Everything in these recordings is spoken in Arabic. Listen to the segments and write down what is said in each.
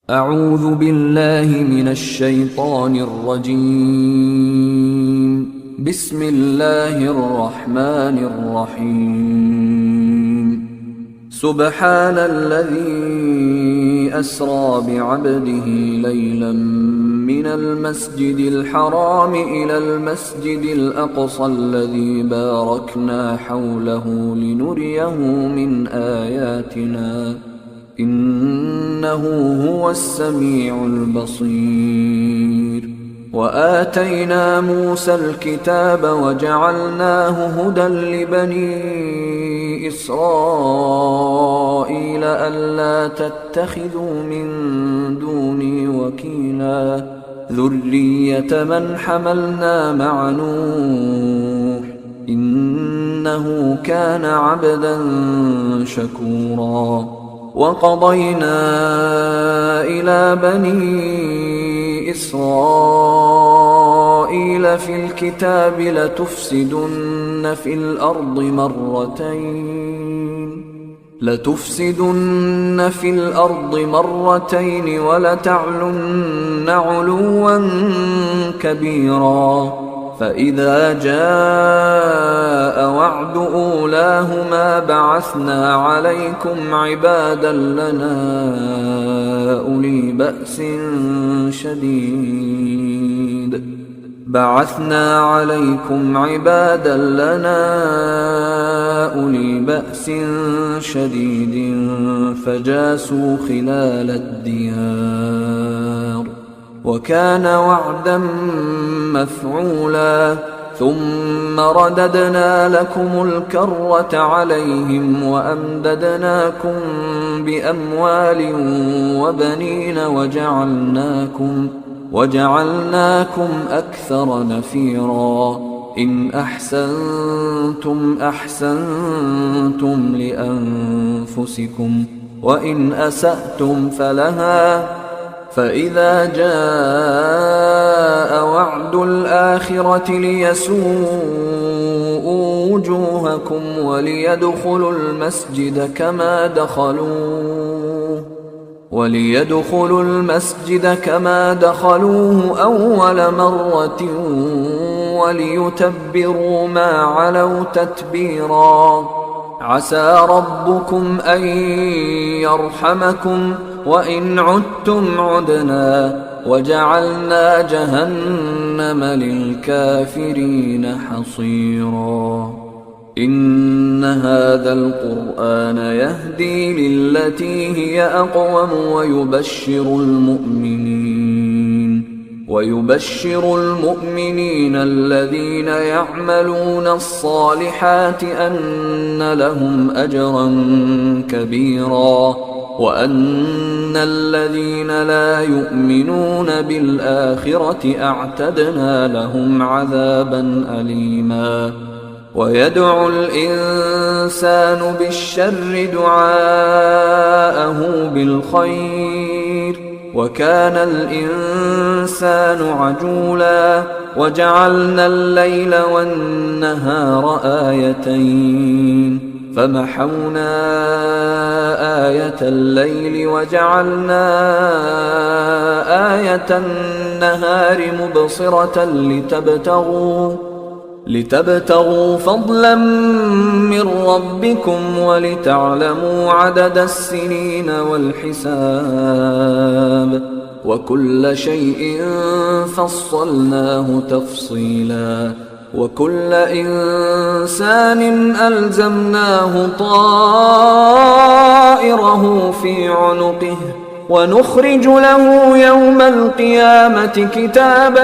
أعوذ بالله من الشيطان الرجيم. بسم الله الرحمن الرحيم. سبحان الذي أسرى بعبده ليلا من المسجد الحرام إلى المسجد الأقصى الذي باركنا حوله لنريه من آياتنا إنه هو السميع البصير. وآتينا موسى الكتاب وجعلناه هدى لبني إسرائيل ألا تتخذوا من دوني وكيلا ذرية من حملنا مع نوح إنه كان عبدا شكورا. وقضينا إلى بني إسرائيل في الكتاب لتفسدن في الأرض مرتين ولتعلن علوا كبيرا. فإذا جاء وعد أولاهما بعثنا عليكم عبادا لنا أولي بأس شديد فجاسوا خلال الديار وكان وعدا مفعولا. ثم رددنا لكم الكرة عليهم وأمددناكم بأموال وبنين وجعلناكم أكثر نفيرا. إن أحسنتم أحسنتم لأنفسكم وإن أسأتم فلها. فإذا جاء وعد الآخرة ليسوءوا وجوهكم وليدخلوا المسجد كما دخلوه أول مرة وليتبروا ما علوا تتبيرا. عسى ربكم أن يرحمكم وإن عدتم عدنا وجعلنا جهنم للكافرين حصيرا. إن هذا القرآن يهدي للتي هي أقوم ويبشر المؤمنين الذين يعملون الصالحات أن لهم أجرا كبيرا وأن الذين لا يؤمنون بالآخرة أعتدنا لهم عذابا أليما. ويدعو الإنسان بالشر دعاءه بالخير وكان الإنسان عجولا. وجعلنا الليل والنهار آيتين فمحونا آية الليل وجعلنا آية النهار مبصرة لتبتغوا فضلا من ربكم ولتعلموا عدد السنين والحساب وكل شيء فصلناه تفصيلا. وكل إنسان ألزمناه طائره في عنقه ونخرج له يوم القيامة كتابا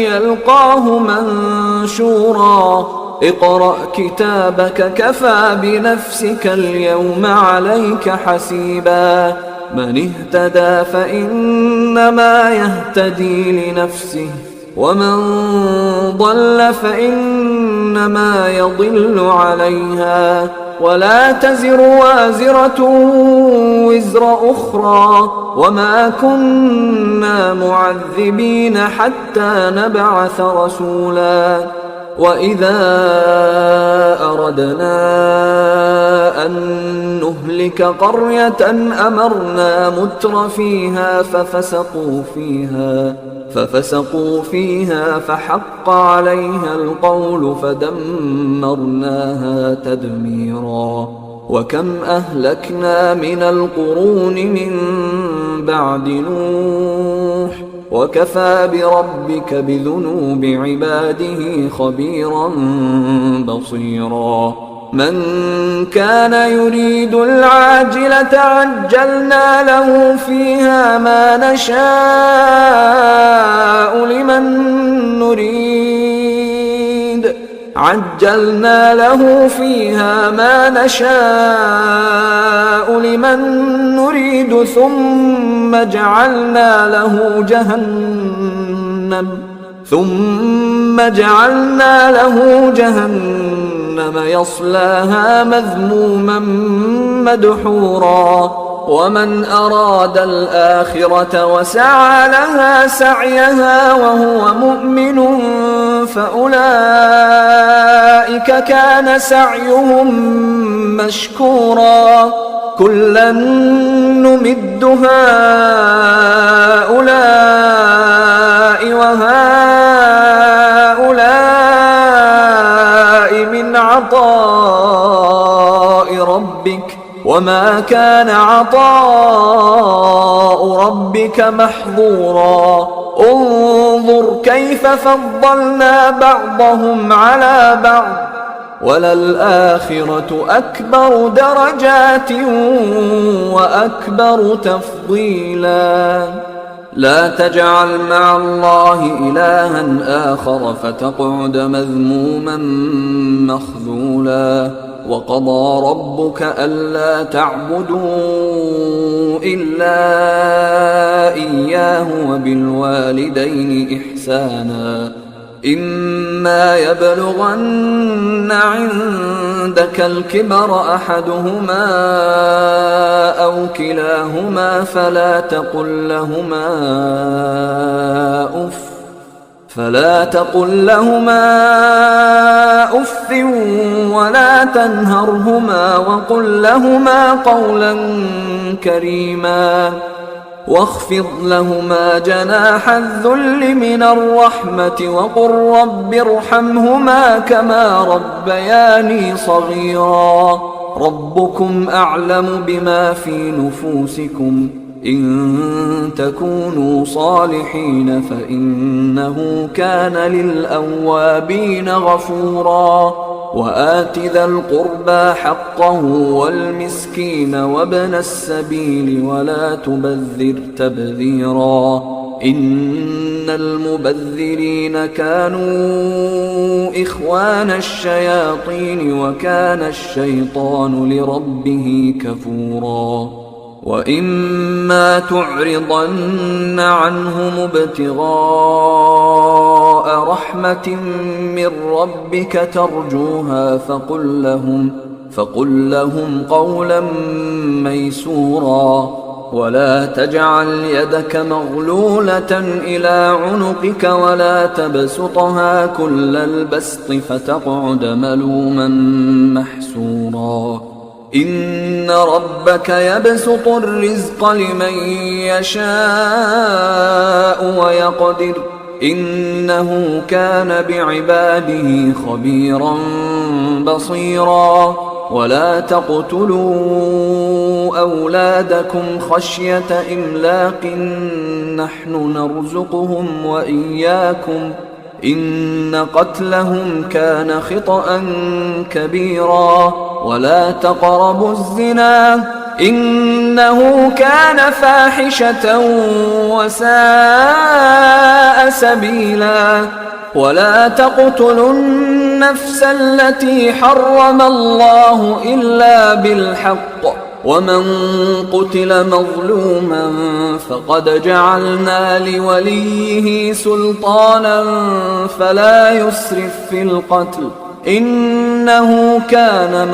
يلقاه منشورا. اقرأ كتابك كفى بنفسك اليوم عليك حسيبا. من اهتدى فإنما يهتدي لنفسه ومن ضل فإنما يضل عليها ولا تزر وازرة وزر أخرى وما كنا معذبين حتى نبعث رسولا. وإذا أردنا أن نهلك قرية أمرنا متر فيها ففسقوا فيها فحق عليها القول فدمرناها تدميرا. وكم أهلكنا من القرون من بعد نوح وكفى بربك بذنوب عباده خبيرا بصيرا. من كان يريد العاجلة عجلنا له فيها ما نشاء لمن نريد ثم جعلنا له جهنم يصلاها مذموما مدحورا. ومن أراد الآخرة وسعى لها سعيها وهو مؤمن فأولئك كان سعيهم مشكورا. كلا نمد هؤلاء وهؤلاء من عطاء ربك وما كان عطاء ربك محظورا. انظر كيف فضلنا بعضهم على بعض وللآخرة أكبر درجات وأكبر تفضيلا. لا تجعل مع الله إلها آخر فتقعد مذموما مخذولا. وقضى ربك ألا تعبدوا إلا إياه وبالوالدين إحسانا. إما يبلغن عندك الكبر أحدهما أو كلاهما فلا تقل لهما أف ولا تنهرهما وقل لهما قولا كريما. واخفض لهما جناح الذل من الرحمة وقل رب ارحمهما كما ربياني صغيرا. ربكم أعلم بما في نفوسكم إن تكونوا صالحين فإنه كان للأوابين غفورا. وآت ذا القربى حقه والمسكين وابن السبيل ولا تبذر تبذيرا. إن المبذرين كانوا إخوان الشياطين وكان الشيطان لربه كفورا. وإما تعرضن عنهم ابتغاء رحمة من ربك ترجوها فقل لهم قولا ميسورا. ولا تجعل يدك مغلولة إلى عنقك ولا تبسطها كل البسط فتقعد ملوما محسورا. إن ربك يبسط الرزق لمن يشاء ويقدر إنه كان بعباده خبيرا بصيرا. ولا تقتلوا أولادكم خشية إملاق نحن نرزقهم وإياكم إن قتلهم كان خطأ كبيرا. ولا تقربوا الزنا إنه كان فاحشة وساء سبيلا. ولا تقتلوا النفس التي حرم الله إلا بالحق ومن قتل مظلوما فقد جعلنا لوليه سلطانا فلا يسرف في القتل إنه كان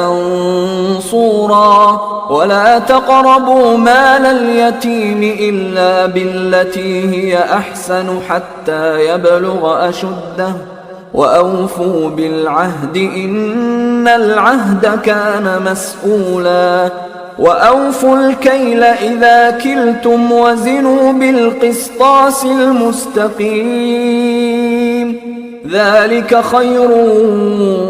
منصورا. ولا تقربوا مال اليتيم إلا بالتي هي أحسن حتى يبلغ أشده وأوفوا بالعهد إن العهد كان مسؤولا وأوفوا الكيل إذا كلتم وزنوا بالقسطاس المستقيم ذلك خير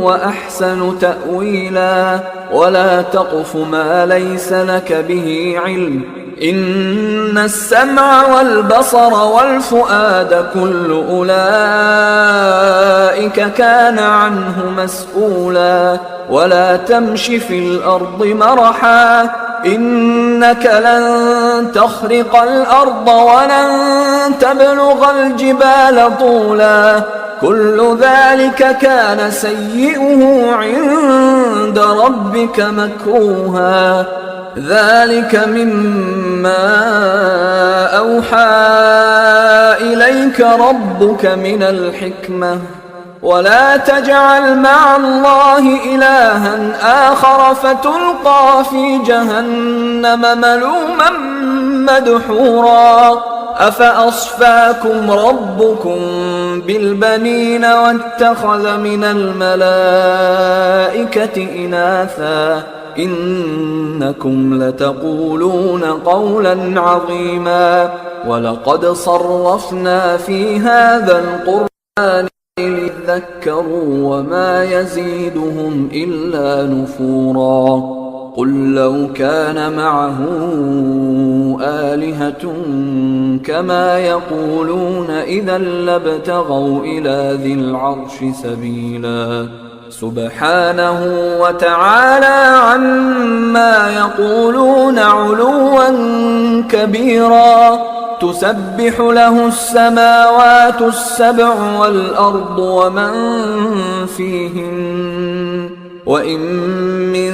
وأحسن تأويلا ولا تقف ما ليس لك به علم إن السمع والبصر والفؤاد كل أولئك كان عنه مسؤولا ولا تمش في الأرض مرحا إنك لن تخرق الأرض ولن تبلغ الجبال طولا كل ذلك كان سيئه عند ربك مكروها ذلك مما أوحى إليك ربك من الحكمة ولا تجعل مع الله إلها آخر فتلقى في جهنم ملوما مدحورا أفأصفاكم ربكم بالبنين واتخذ من الملائكة إناثا إنكم لتقولون قولا عظيما ولقد صرفنا في هذا القرآن ليذكروا وما يزيدهم إلا نفورا قل لو كان معه آلهة كما يقولون إذا لابتغوا إلى ذي العرش سبيلا سبحانه وتعالى عما يقولون علوا كبيرا تسبح له السماوات السبع والأرض ومن فيهن وإن من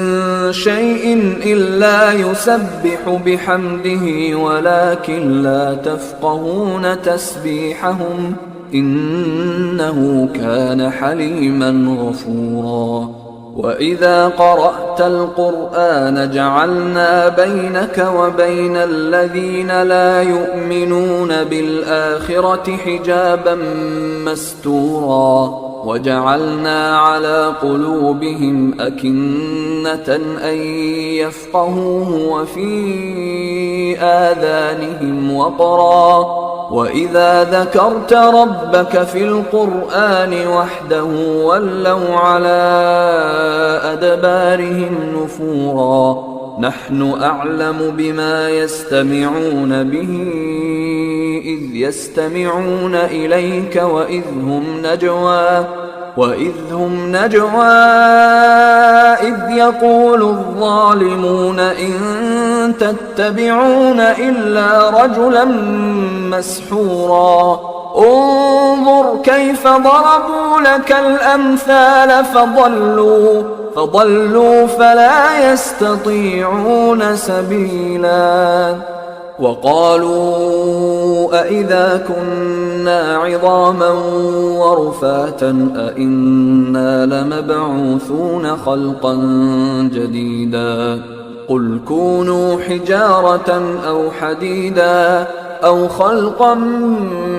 شيء إلا يسبح بحمده ولكن لا تفقهون تسبيحهم إنه كان حليما غفورا وإذا قرأت القرآن جعلنا بينك وبين الذين لا يؤمنون بالآخرة حجابا مستورا وجعلنا على قلوبهم أكنة أن يفقهوه وفي آذانهم وقرا وإذا ذكرت ربك في القرآن وحده ولوا على أدبارهم نفورا نحن أعلم بما يستمعون به إذ يستمعون إليك وإذ هم نجوى إذ يقول الظالمون إن تتبعون إلا رجلا مسحورا انظر كيف ضربوا لك الأمثال فضلوا فلا يستطيعون سبيلا وقالوا أئذا كنا عظاما ورفاتا أئنا لمبعوثون خلقا جديدا قل كونوا حجارة أو حديدا أو خلقا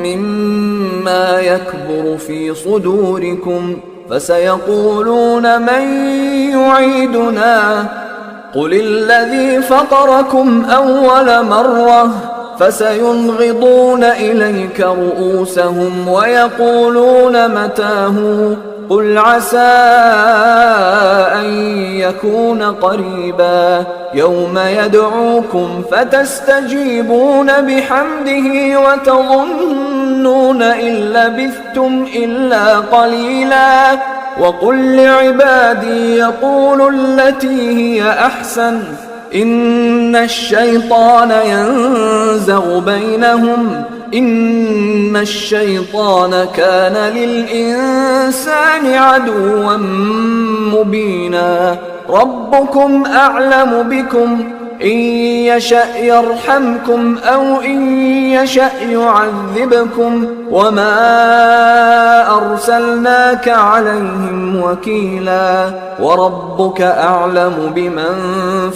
مما يكبر في صدوركم فسيقولون من يعيدنا قل الذي فطركم أول مرة فسينغضون إليك رؤوسهم ويقولون متاه قل عسى أن يكون قريبا يوم يدعوكم فتستجيبون بحمده وتظنون إن لبثتم إلا قليلا وقل لعبادي يقولوا التي هي أحسن إن الشيطان ينزغ بينهم إن الشيطان كان للإنسان عدوا مبينا ربكم أعلم بكم إن يشأ يرحمكم أو إن يشأ يعذبكم وما أرسلناك عليهم وكيلا وربك أعلم بمن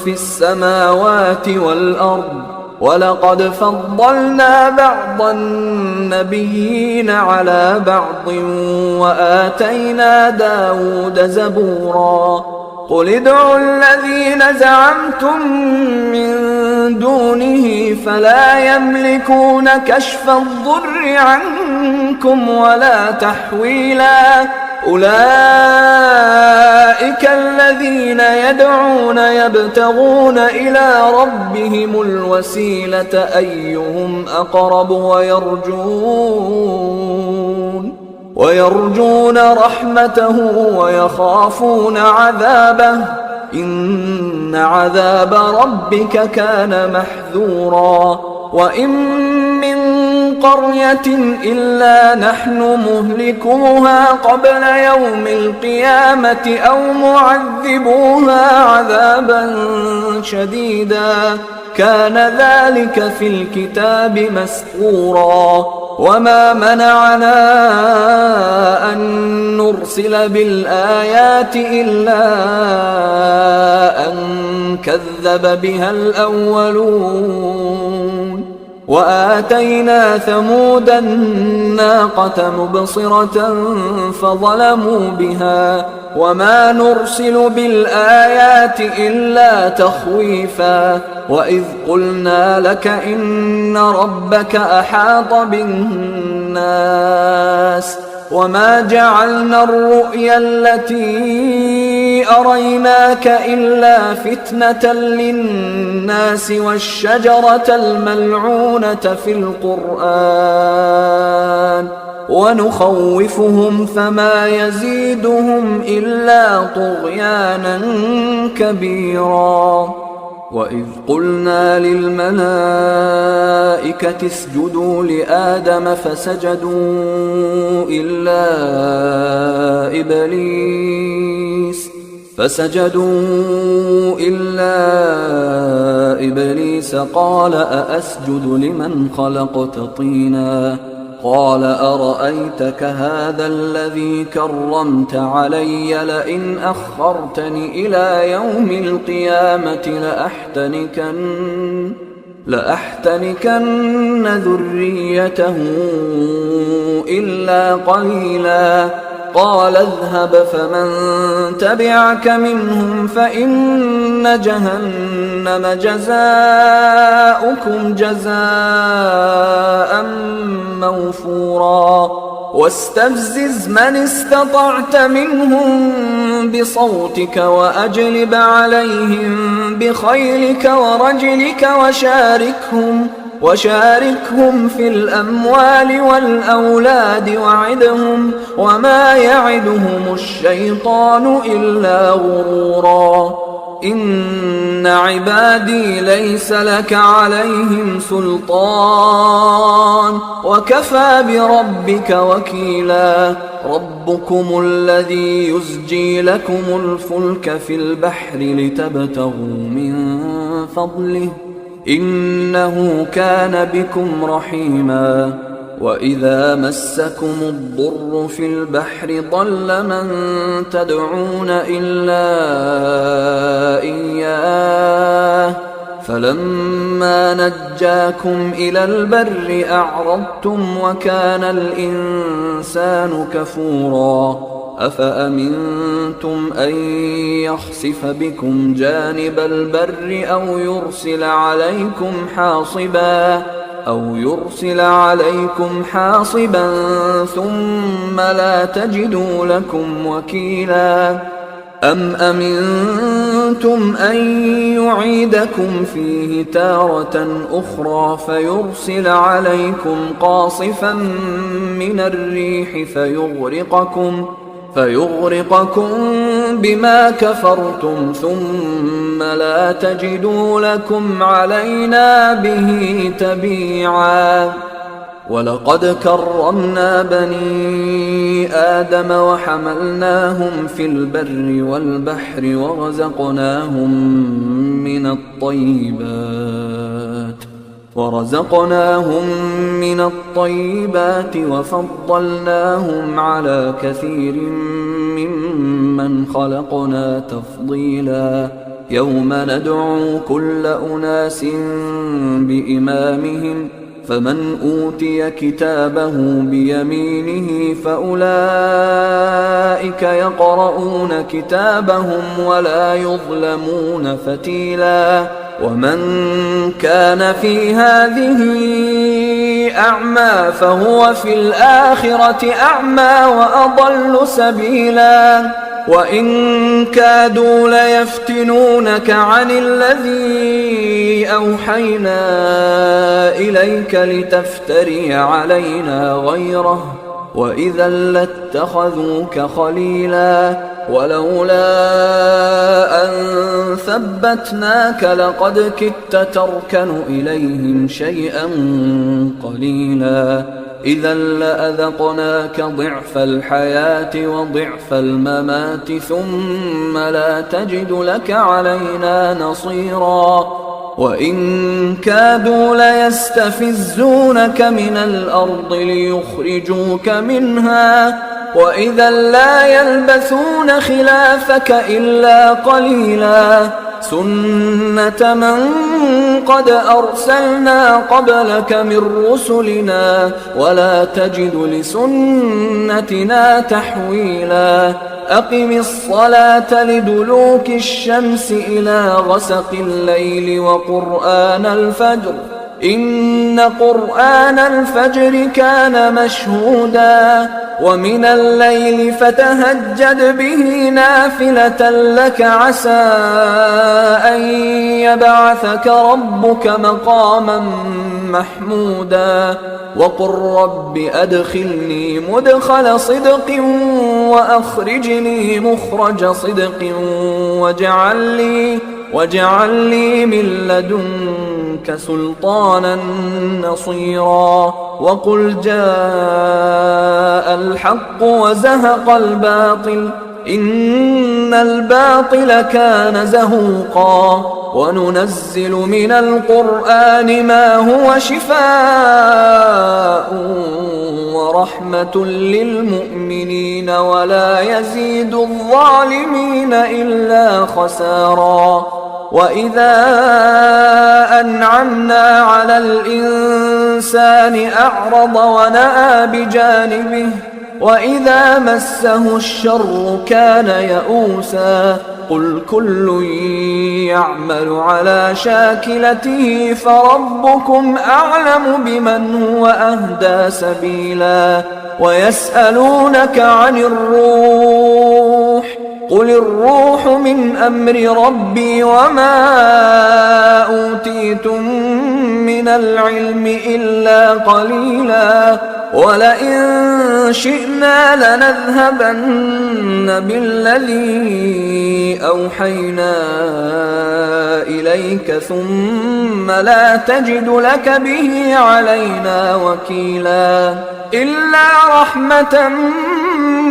في السماوات والأرض ولقد فضلنا بعض النبيين على بعض وآتينا داود زبورا قل ادعوا الذين زعمتم من دونه فلا يملكون كشف الضر عنكم ولا تحويلا أولئك الذين يدعون يبتغون إلى ربهم الوسيلة أيهم أقرب ويرجون رحمته ويخافون عذابه إن عذاب ربك كان محذورا وإن من قرية إلا نحن مهلكوها قبل يوم القيامة أو معذبوها عذابا شديدا كان ذلك في الكتاب مسطورا وما منعنا أن نرسل بالآيات إلا أن كذب بها الأولون وآتينا ثمود الناقة مبصرة فظلموا بها وما نرسل بالآيات إلا تخويفا وإذ قلنا لك إن ربك أحاط بالناس وما جعلنا الرؤيا التي أريناك إلا فتنة للناس والشجرة الملعونة في القرآن ونخوفهم فما يزيدهم إلا طغيانا كبيرا وإذ قلنا للملائكة اسجدوا لآدم فسجدوا إلا إبليس قال أأسجد لمن خلقت طينا قال أرأيتك هذا الذي كرمت علي لئن أخرتني إلى يوم القيامة لأحتنكن ذريته إلا قليلا قال اذهب فمن تبعك منهم فإن جهنم جزاؤكم جزاء موفورا واستفزز من استطعت منهم بصوتك وأجلب عليهم بخيلك ورجلك وشاركهم في الأموال والأولاد وعدهم وما يعدهم الشيطان إلا غرورا إن عبادي ليس لك عليهم سلطان وكفى بربك وكيلا ربكم الذي يزجي لكم الفلك في البحر لتبتغوا من فضله إنه كان بكم رحيما وإذا مسكم الضر في البحر ضل من تدعون إلا إياه فلما نجاكم إلى البر أعرضتم وكان الإنسان كفورا أفأمنتم أن يخسف بكم جانب البر أو يرسل عليكم حاصبا ثم لا تجدوا لكم وكيلا أم أمنتم أن يعيدكم فيه تارة أخرى فيرسل عليكم قاصفا من الريح فيغرقكم بما كفرتم ثم لا تجدوا لكم علينا به تبيعا ولقد كرمنا بني آدم وحملناهم في البر والبحر ورزقناهم من الطيبات وفضلناهم على كثير ممن خلقنا تفضيلا يوم ندعو كل أناس بإمامهم فمن أوتي كتابه بيمينه فأولئك يقرؤون كتابهم ولا يظلمون فتيلا ومن كان في هذه أعمى فهو في الآخرة أعمى وأضل سبيلا وإن كادوا ليفتنونك عن الذي أوحينا إليك لتفتري علينا غيره وإذا لاتخذوك خليلا ولولا أن ثبتناك لقد كدت تركن إليهم شيئا قليلا إذا لأذقناك ضعف الحياة وضعف الممات ثم لا تجد لك علينا نصيرا وإن كادوا ليستفزونك من الأرض ليخرجوك منها وإذا لا يلبثون خلافك إلا قليلا سنة من قد أرسلنا قبلك من رسلنا ولا تجد لسنتنا تحويلا أقم الصلاة لدلوك الشمس إلى غسق الليل وقرآن الفجر إن قرآن الفجر كان مشهودا ومن الليل فتهجد به نافلة لك عسى أن يبعثك ربك مقاما محمودا وقل رب أدخلني مدخل صدق وأخرجني مخرج صدق واجعل لي من لدنك سلطانا نصيرا وقل جاء الحق وزهق الباطل إن الباطل كان زهوقا وننزل من القرآن ما هو شفاء ورحمة للمؤمنين ولا يزيد الظالمين إلا خسارا وإذا أنعمنا على الإنسان أعرض ونأى بجانبه وإذا مسه الشر كان يئوسا قل كل يعمل على شاكلته فربكم أعلم بمن هو أهدى سبيلا ويسألونك عن الروح قل الروح من أمر ربي وما أوتيتم من العلم إلا قليلا ولئن شئنا لنذهبن بالذي أوحينا إليك ثم لا تجد لك به علينا وكيلا إلا رحمة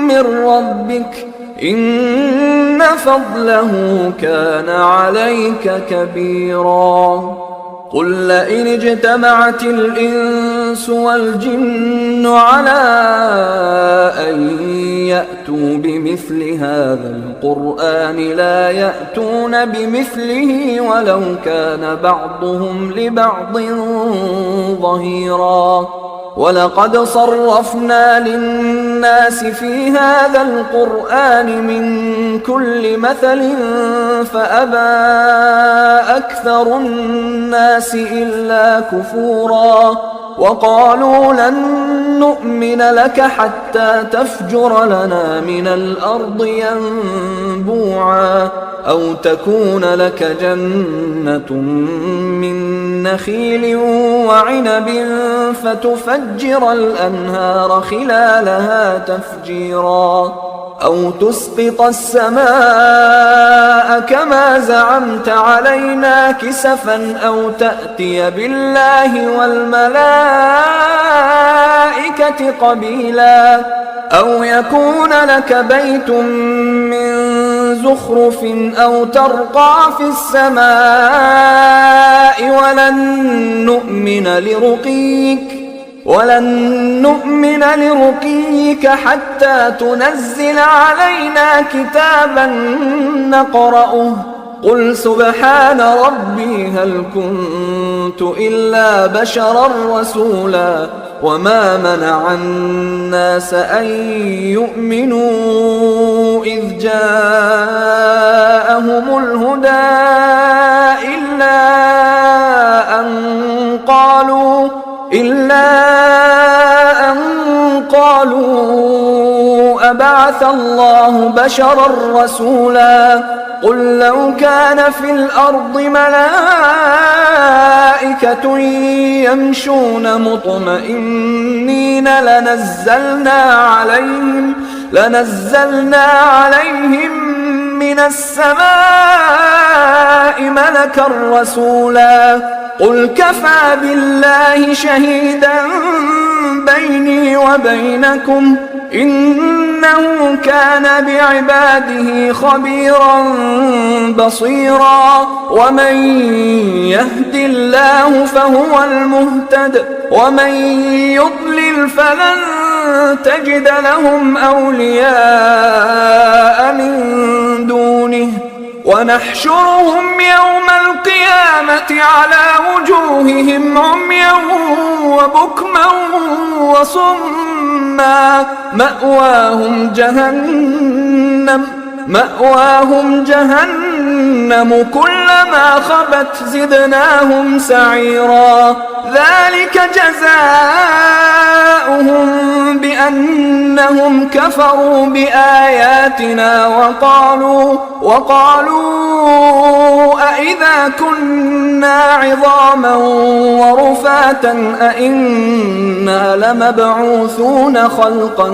من ربك إن فضله كان عليك كبيرا قل لئن اجتمعت الإنس والجن على أن يأتوا بمثل هذا القرآن لا يأتون بمثله ولو كان بعضهم لبعض ظهيرا ولقد صرفنا للناس في هذا القرآن من كل مثل فأبى أكثر الناس إلا كفورا وقالوا لن نؤمن لك حتى تفجر لنا من الأرض ينبوعا أو تكون لك جنة من نخيل وعنب فتفجر الأنهار خلالها تفجيرا أو تسقط السماء كما زعمت علينا كسفا أو تأتي بالله والملائكة قبيلا أو يكون لك بيت من زخرف أو ترقى في السماء ولن نؤمن لرقيك حتى تنزل علينا كتابا نقرأه قل سبحان ربي هل كنت إلا بشرا رسولا وما منع الناس أن يؤمنوا إذ جاءهم الهدى إلا أن قالوا أبعث الله بشرا رسولا قل لو كان في الأرض ملائكة يمشون مطمئنين لنزلنا عليهم من السماء ملكا رسولا قل كفى بالله شهيدا بيني وبينكم إنه كان بعباده خبيرا بصيرا ومن يهد الله فهو المهتد ومن يضلل فلن تجد لهم أولياء من دونه ونحشرهم يوم القيامة على وجوههم عميا وبكما وصما مأواهم جهنم كلما خبت زدناهم سعيرا ذلك جزاؤهم بأنهم كفروا بآياتنا وقالوا أئذا كنا عظاما ورفاتا أئنا لمبعوثون خلقا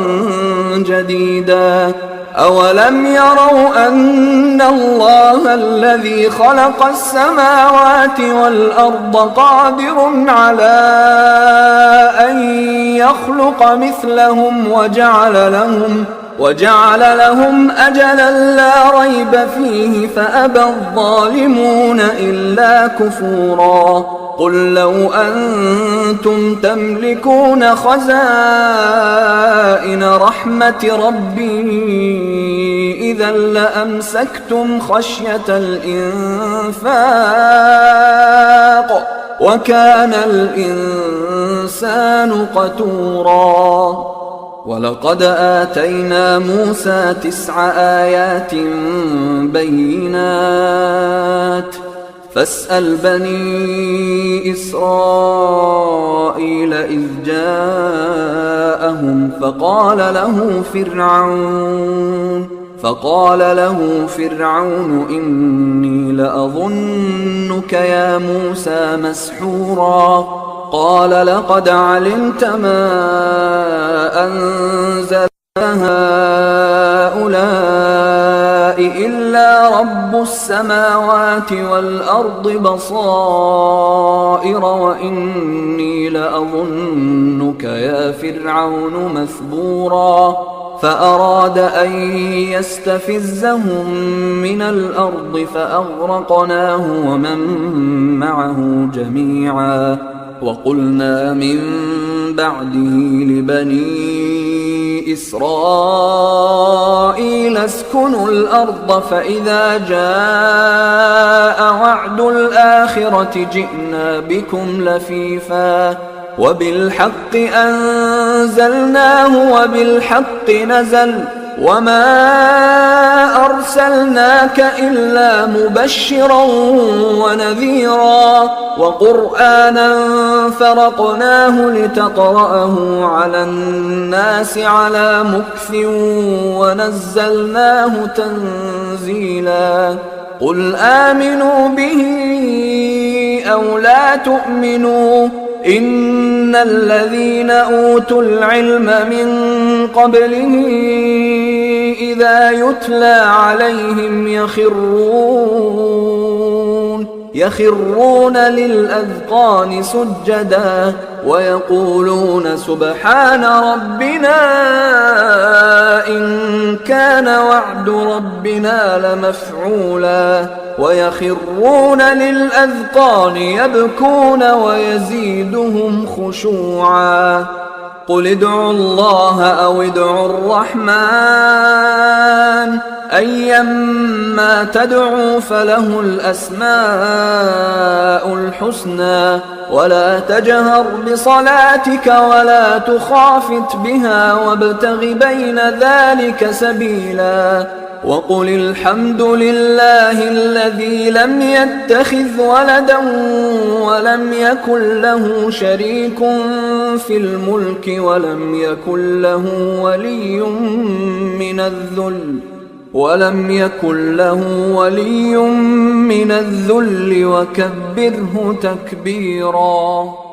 جديدا أولم يروا أن الله الذي خلق السماوات والأرض قادر على أن يخلق مثلهم وجعل لهم أجلا لا ريب فيه فأبى الظالمون إلا كفورا قل لو أنتم تملكون خزائن رحمة ربي إذا لأمسكتم خشية الإنفاق وكان الإنسان قتورا ولقد آتينا موسى 9 آيات بينات فاسأل بني إسرائيل إذ جاءهم فقال له فرعون إني لأظنك يا موسى مسحورا قال لقد علمت ما أنزل هؤلاء إلا رب السماوات والأرض بصائر وإني لأظنك يا فرعون مثبورا فأراد أن يستفزهم من الأرض فأغرقناه ومن معه جميعا وقلنا من بعده لبني إسرائيل اسكنوا الأرض فإذا جاء وعد الآخرة جئنا بكم لفيفا وبالحق أنزلناه وبالحق نزل وما أرسلناك إلا مبشرا ونذيرا وقرآنا فرقناه لتقرأه على الناس على مكث ونزلناه تنزيلا قل آمنوا به أو لا تؤمنوا إن الذين أوتوا العلم من قبله إذا يتلى عليهم يخرون للأذقان سجدا ويقولون سبحان ربنا إن كان وعد ربنا لمفعولا ويخرون للأذقان يبكون ويزيدهم خشوعا قل ادعوا الله أو ادعوا الرحمن أيما تدعوا فله الأسماء الحسنى ولا تجهر بصلاتك ولا تخافت بها وابتغ بين ذلك سبيلا وقل الحمد لله الذي لم يتخذ ولدا ولم يكن له شريك في الملك ولم يكن له ولي من الذل وكبره تكبيرا.